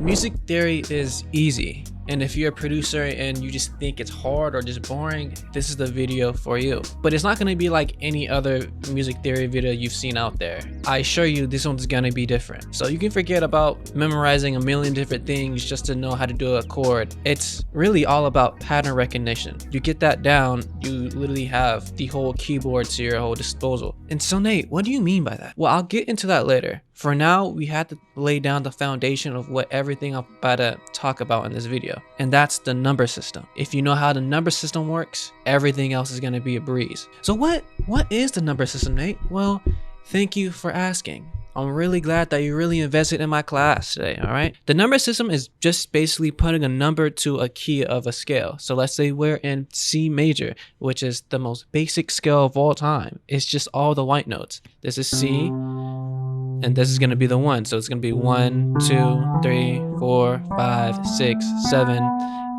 Music theory is easy, and if you're a producer and you just think it's hard or just boring, this is the video for you. But it's not going to be like any other music theory video you've seen out there. I assure you this one's going to be different. So you can forget about memorizing a million different things just to know how to do a chord. It's really all about pattern recognition. You get that down, you literally have the whole keyboard to your whole disposal. And so Nate, what do you mean by that? Well, I'll get into that later. For now, we had to lay down the foundation of what everything I'm about to talk about in this video, and that's the number system. If you know how the number system works, everything else is going to be a breeze. So what is the number system, Nate? Well, thank you for asking. I'm really glad that you really invested in my class today, all right? The number system is just basically putting a number to a key of a scale. So let's say we're in C major, which is the most basic scale of all time. It's just all the white notes. This is C, and this is going to be the 1. So it's going to be 1, 2, 3, 4, 5, 6, 7,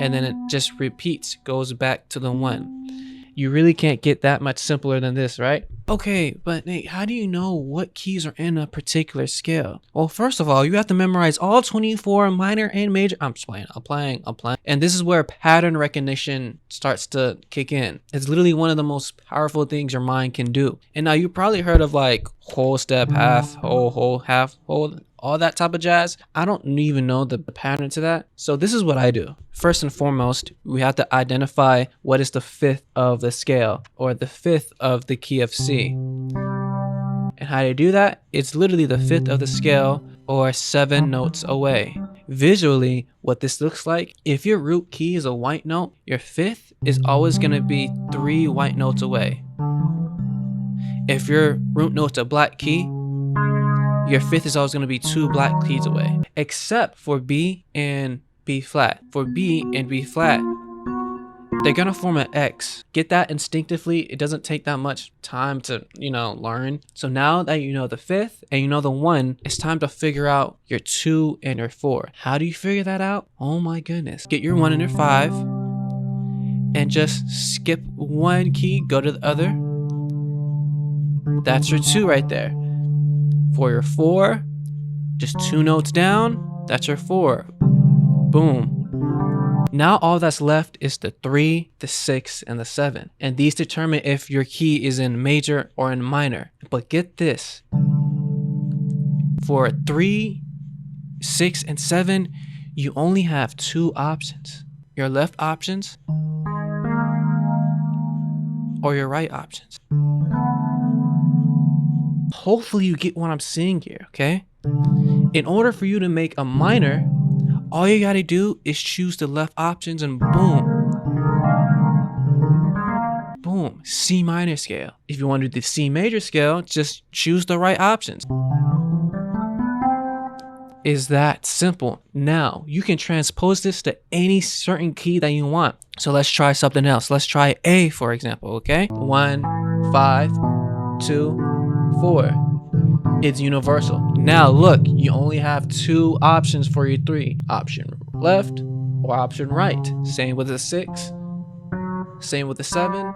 and then it just repeats, goes back to the 1. You really can't get that much simpler than this, right? Okay, but Nate, how do you know what keys are in a particular scale? Well, first of all, you have to memorize all 24 minor and major. I'm just playing. I'm playing. And this is where pattern recognition starts to kick in. It's literally one of the most powerful things your mind can do. And now you probably heard of like whole step, half, whole, half, whole, all that type of jazz. I don't even know the pattern to that. So this is what I do. First and foremost, we have to identify what is the 5th of the scale or the 5th of the key of C. And how do you do that? It's literally the 5th of the scale or 7 notes away. Visually, what this looks like, if your root key is a white note, your 5th is always going to be 3 white notes away. If your root note's a black key, your 5th is always going to be 2 black keys away, except for B and B flat. For B and B flat, they're going to form an X. Get that instinctively. It doesn't take that much time to, learn. So now that you know the 5th and you know the 1, it's time to figure out your 2 and your 4. How do you figure that out? Oh my goodness. Get your 1 and your 5 and just skip 1 key, go to the other. That's your 2 right there. For your 4, just 2 notes down, that's your 4. Boom. Now all that's left is the 3, the 6, and the 7. And these determine if your key is in major or in minor. But get this. For 3, 6, and 7, you only have 2 options. Your left options or your right options. Hopefully you get what I'm saying here, okay? In order for you to make a minor, all you gotta do is choose the left options and boom. Boom, C minor scale. If you want to do the C major scale, just choose the right options. Is that simple. Now, you can transpose this to any certain key that you want. So let's try something else. Let's try A, for example, okay? 1, 5, 2, 4. It's universal. Now look, you only have 2 options for your 3. Option left or option right. Same with the 6. Same with the 7.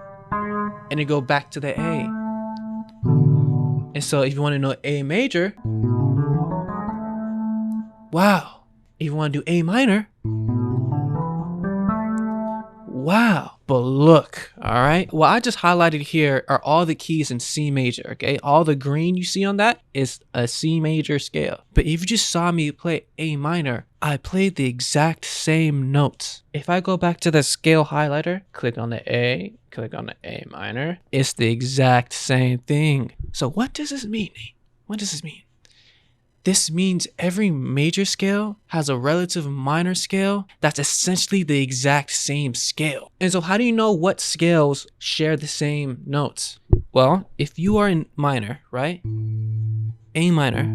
And you go back to the A. And so if you want to know A major, wow. If you want to do A minor, wow. But look, all right, what I just highlighted here are all the keys in C major, okay? All the green you see on that is a C major scale. But if you just saw me play A minor, I played the exact same notes. If I go back to the scale highlighter, click on the A, click on the A minor, it's the exact same thing. So what does this mean? What does this mean? This means every major scale has a relative minor scale that's essentially the exact same scale. And so how do you know what scales share the same notes? Well, if you are in minor, right? A minor,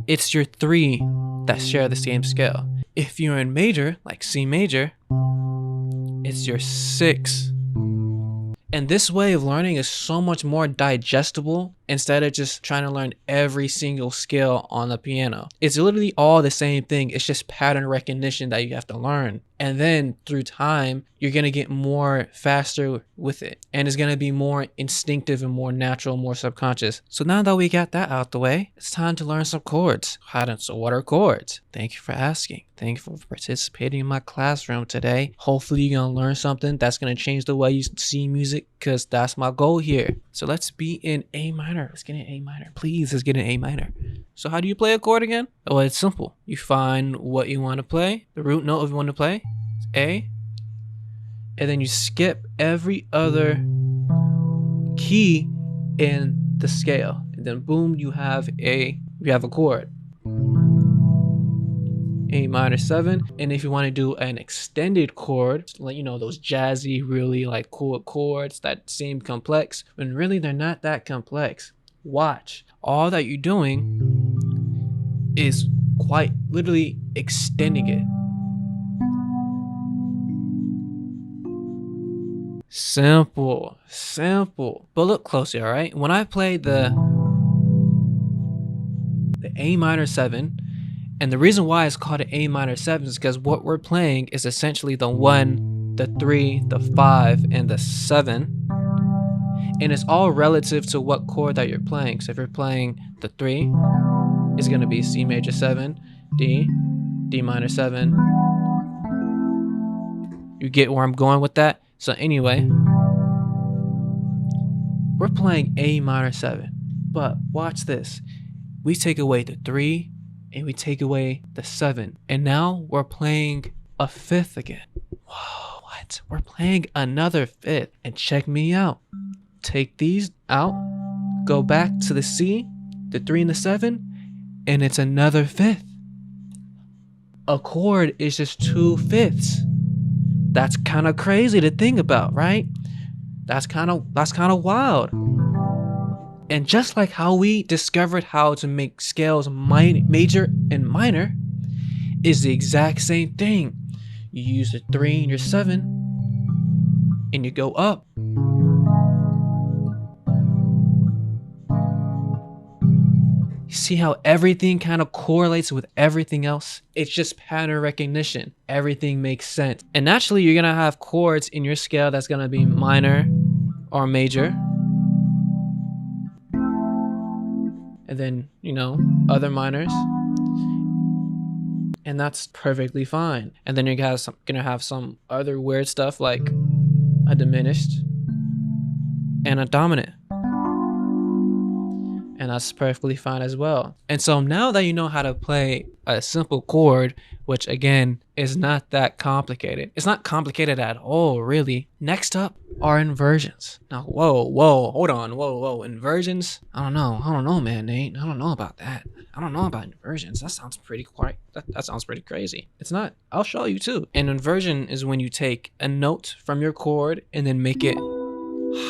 it's your 3 that share the same scale. If you're in major, like C major, it's your 6. And this way of learning is so much more digestible instead of just trying to learn every single scale on the piano. It's literally all the same thing. It's just pattern recognition that you have to learn. And then through time, you're going to get more faster with it. And it's going to be more instinctive and more natural, more subconscious. So now that we got that out the way, it's time to learn some chords. So what are chords? Thank you for asking. Thank you for participating in my classroom today. Hopefully you're going to learn something that's going to change the way you see music, because that's my goal here. So let's be in A minor. Let's get an A minor. Please, let's get an A minor. So how do you play a chord again? Well, it's simple. You find what you want to play, the root note of you want to play, it's A, and then you skip every other key in the scale. And then boom, you have a chord. A minor 7. And if you want to do an extended chord, like, you know, those jazzy, really like cool chords that seem complex, when really they're not that complex. Watch. All that you're doing is quite literally extending it. Simple. But look closely, all right? When I play the A minor 7, and the reason why it's called an A minor 7 is because what we're playing is essentially the 1, the 3, the 5, and the 7. And it's all relative to what chord that you're playing. So if you're playing the 3, it's going to be C major 7, D, D minor 7. You get where I'm going with that? So anyway, we're playing A minor 7. But watch this. We take away the 3 and we take away the 7. And now we're playing a 5th again. Whoa, what? We're playing another 5th. And check me out. Take these out, go back to the C, the 3 and the 7, and it's another 5th. A chord is just 2 5ths. That's kind of crazy to think about, right? That's kind of wild. And just like how we discovered how to make scales major and minor, is the exact same thing. You use the 3 and your 7, and you go up. See how everything kind of correlates with everything else? It's just pattern recognition. Everything makes sense. And naturally, you're going to have chords in your scale that's going to be minor or major. And then, you know, other minors. And that's perfectly fine. And then you're going to have some other weird stuff like a diminished and a dominant. And that's perfectly fine as well. And so now that you know how to play a simple chord, which again is not that complicated. It's not complicated at all, really. Next up are inversions. Now, hold on, inversions? I don't know, man, Nate. I don't know about that. I don't know about inversions. That sounds pretty that sounds pretty crazy. It's not. I'll show you too. An inversion is when you take a note from your chord and then make it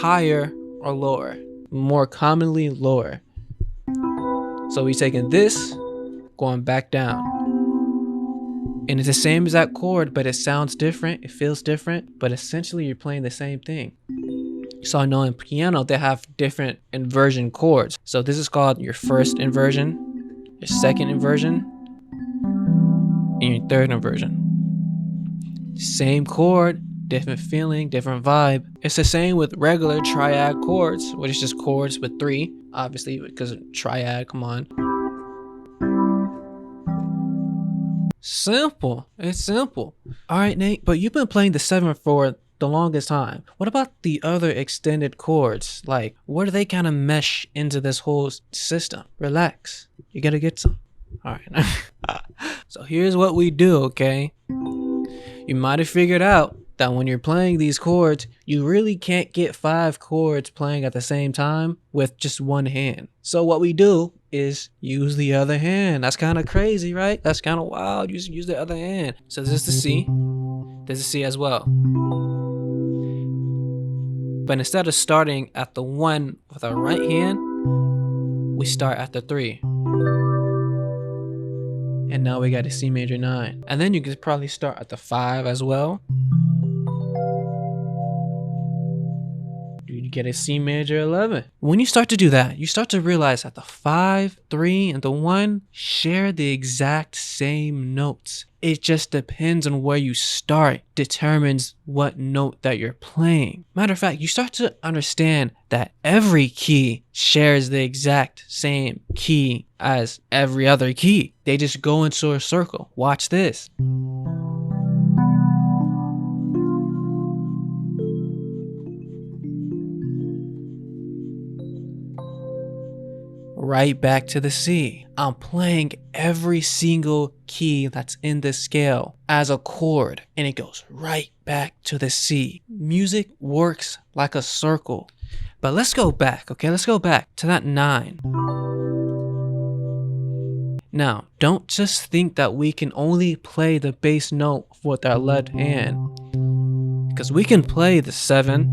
higher or lower. More commonly lower. So we're taking this, going back down. And it's the same exact chord, but it sounds different, it feels different, but essentially you're playing the same thing. So I know in piano, they have different inversion chords. So this is called your first inversion, your second inversion, and your third inversion. Same chord, different feeling, different vibe. It's the same with regular triad chords, which is just chords with 3, obviously, because triad, come on. Simple. It's simple. All right, Nate, but you've been playing the 7 for the longest time. What about the other extended chords? Like, where do they kind of mesh into this whole system? Relax. You gotta get some. All right. So here's what we do, okay? You might have figured out that when you're playing these chords, you really can't get 5 chords playing at the same time with just one hand. So what we do is use the other hand. That's kind of crazy, right? That's kind of wild. You use the other hand. So this is the C. This is C as well. But instead of starting at the 1 with our right hand, we start at the 3. And now we got a C major 9. And then you could probably start at the 5 as well. get a C major 11. When you start to do that, you start to realize that the 5, 3, and the 1 share the exact same notes. It just depends on where you start, determines what note that you're playing. Matter of fact, you start to understand that every key shares the exact same key as every other key. They just go into a circle. Watch this. Right back to the C. I'm playing every single key that's in this scale as a chord, and it goes right back to the C. Music works like a circle. But let's go back, okay? Let's go back to that 9. Now, don't just think that we can only play the bass note with our left hand, because we can play the 7,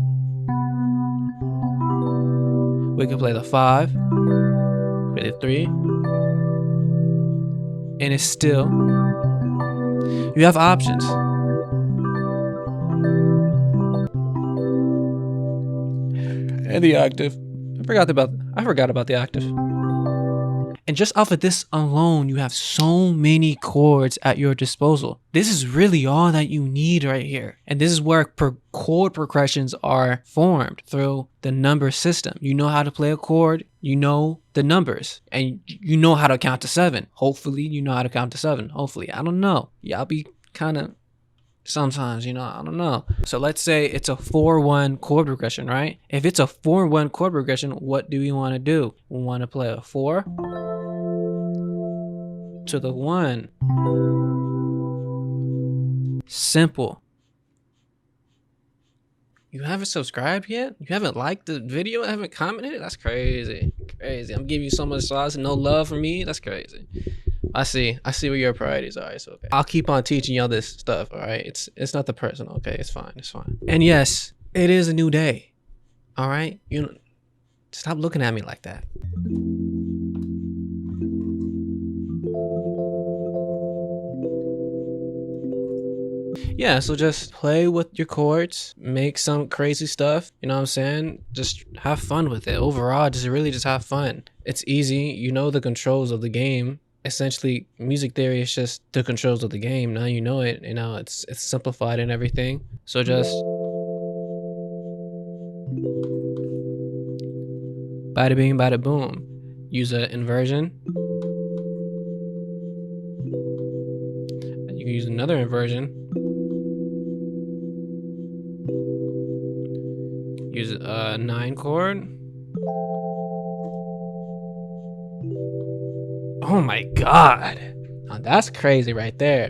we can play the 5, play the 3, and it's still, you have options. And the octave. I forgot about the octave. And just off of this alone, you have so many chords at your disposal. This is really all that you need right here. And this is where chord progressions are formed through the number system. You know how to play a chord, you know the numbers, and you know how to count to 7. Hopefully, you know how to count to 7. Hopefully, I don't know. Y'all be kind of sometimes, I don't know. So let's say it's a 4-1 chord progression, right? If it's a 4-1 chord progression, what do we want to do? We want to play a 4 to the 1. Simple. You haven't subscribed yet? You haven't liked the video? Haven't commented? That's crazy. Crazy. I'm giving you so much sauce and no love from me. That's crazy. I see where your priorities are. It's okay. I'll keep on teaching y'all this stuff, all right? It's nothing personal, okay? It's fine. It's fine. And yes, it is a new day. All right? Stop looking at me like that. Yeah, so just play with your chords, make some crazy stuff, you know what I'm saying? Just have fun with it. Overall, just have fun. It's easy. You know the controls of the game. Essentially, music theory is just the controls of the game. Now you know it, it's simplified and everything. So just bada bing, bada boom. Use an inversion. And you can use another inversion. Use a 9 chord. Oh my god. Now that's crazy right there.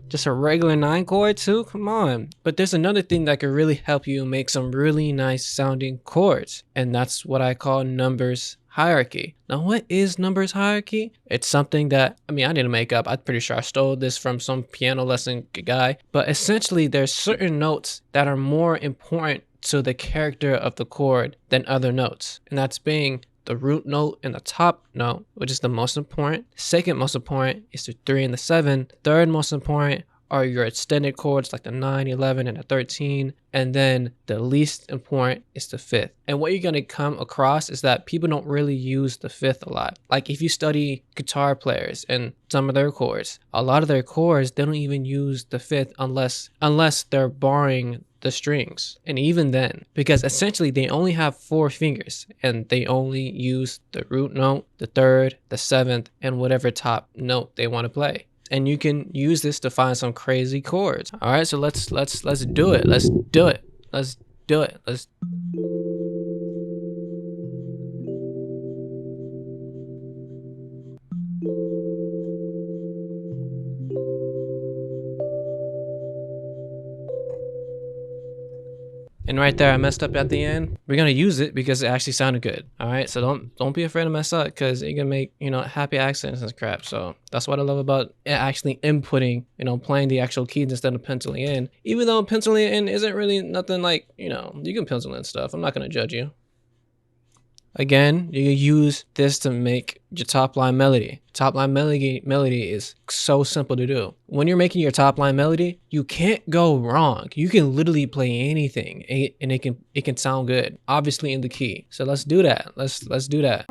Just a regular 9 chord too? Come on. But there's another thing that could really help you make some really nice sounding chords. And that's what I call numbers hierarchy. Now what is numbers hierarchy? It's something that, I didn't make up. I'm pretty sure I stole this from some piano lesson guy. But essentially there's certain notes that are more important to the character of the chord than other notes. And that's being the root note and the top note, which is the most important. Second most important is the 3 and the 7. Third most important are your extended chords like the 9, 11, and the 13. And then the least important is the 5th. And what you're going to come across is that people don't really use the 5th a lot. Like if you study guitar players and some of their chords, a lot of their chords, they don't even use the 5th unless they're borrowing the strings. And even then, because essentially they only have 4 fingers and they only use the root note, the 3rd, the 7th, and whatever top note they want to play. And you can use this to find some crazy chords. All right, so let's do it. Let's do it. Let's do it. And right there, I messed up at the end. We're gonna use it because it actually sounded good. All right, so don't be afraid to mess up because it can make happy accents and crap. So that's what I love about it actually inputting, playing the actual keys instead of penciling in. Even though penciling in isn't really nothing like you can pencil in stuff. I'm not gonna judge you. Again, you can use this to make your top line melody. Top line melody is so simple to do. When you're making your top line melody, you can't go wrong. You can literally play anything and it can sound good, obviously in the key. So let's do that. Let's do that.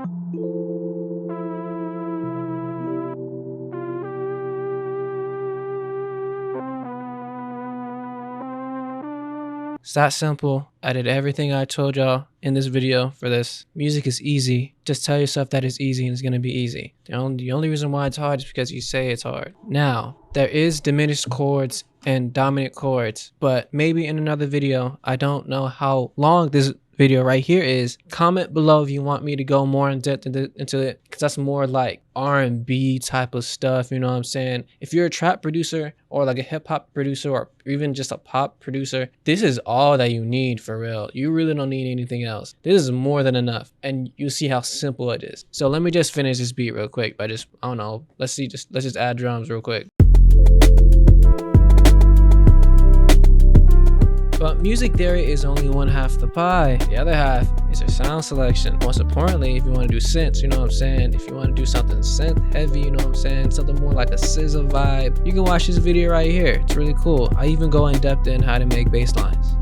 It's that simple. I did everything I told y'all in this video for this. Music is easy. Just tell yourself that it's easy and it's gonna be easy. The only reason why it's hard is because you say it's hard. Now, there is diminished chords and dominant chords, but maybe in another video. I don't know how long this video right here is. Comment below if you want me to go more in depth into it, because that's more like R&B type of stuff, you know what I'm saying? If you're a trap producer or like a hip-hop producer or even just a pop producer, this is all that you need for real. You really don't need anything else. This is more than enough, and you see how simple it is. So let me just finish this beat real quick by just, I don't know, let's just add drums real quick. But music theory is only one half the pie. The other half is your sound selection. Most importantly, if you want to do synths, you know what I'm saying? If you want to do something synth heavy, you know what I'm saying? Something more like a SZA vibe, you can watch this video right here. It's really cool. I even go in depth in how to make bass lines.